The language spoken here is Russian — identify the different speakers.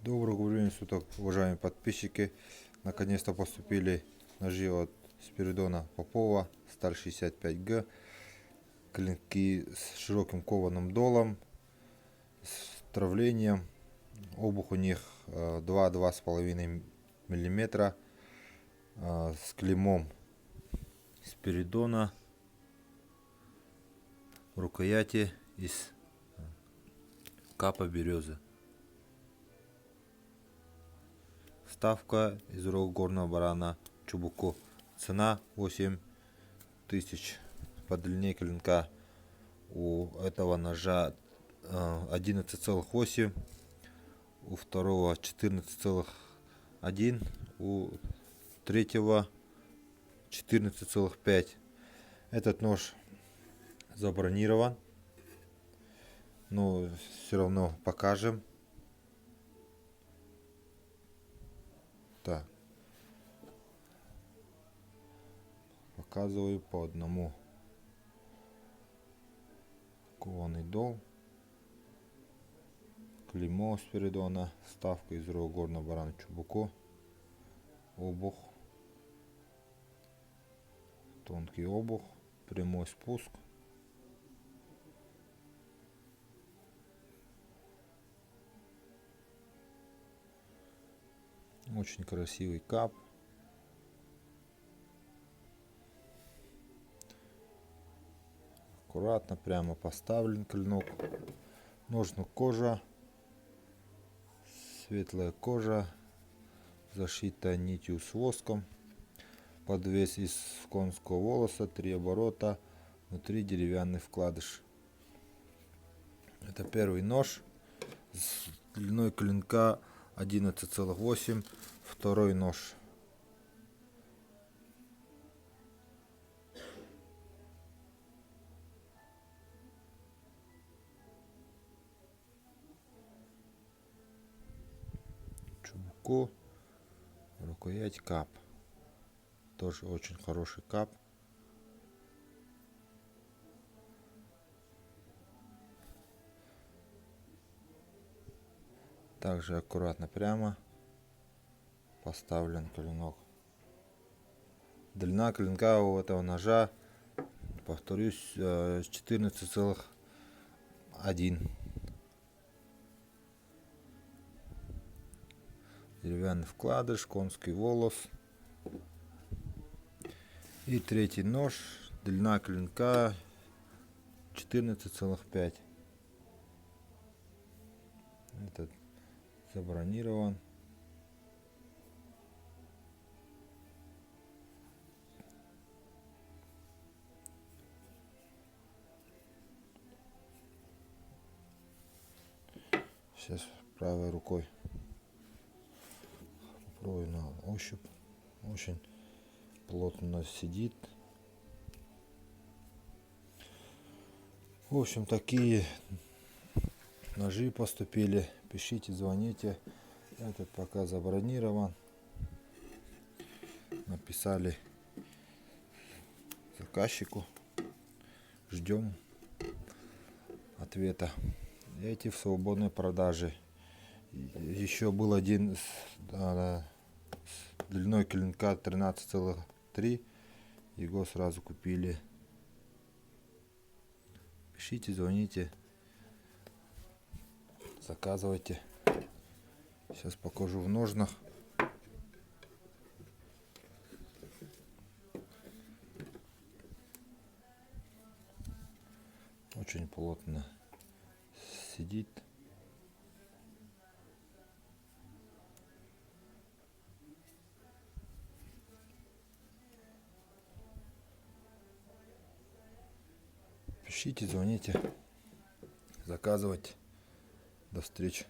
Speaker 1: Доброго времени суток, уважаемые подписчики. Наконец-то поступили ножи от Спиридона Попова, сталь 65Г. Клинки с широким кованым долом, с травлением. Обух у них 2-2,5 мм, с клеймом Спиридона, рукояти из капа березы. Вставка из рог горного барана Чубуко. Цена 8000. По длине клинка у этого ножа 11,8, у второго 14,1, у третьего 14,5. Этот нож забронирован, но все равно покажем. Так, показываю по одному. Кованый дол, клеймо Спиридона, вставка из рога горного барана Чубуко, обух, тонкий обух, прямой спуск. Очень красивый кап. Аккуратно прямо поставлен клинок. Ножна кожа, светлая кожа, зашита нитью с воском. Подвес из конского волоса, 3 оборота, внутри деревянный вкладыш. Это первый нож с длиной клинка 11,8. Второй нож. Чубуко, рукоять кап. Тоже очень хороший кап. Также аккуратно прямо поставлен клинок. Длина клинка у этого ножа, повторюсь, 14,1. Деревянный вкладыш, конский волос. И третий нож, длина клинка 14,5. Этот забронирован. Сейчас правой рукой попробую на ощупь. Очень плотно сидит. В общем, такие ножи поступили. Пишите, звоните. Этот пока забронирован. Написали заказчику. Ждем ответа. Эти в свободной продаже. Еще был один с длиной клинка 13,3. Его сразу купили. Пишите, звоните, заказывайте. Сейчас покажу в ножнах. Очень плотно сидит. Пишите, звоните, заказывайте. До встречи.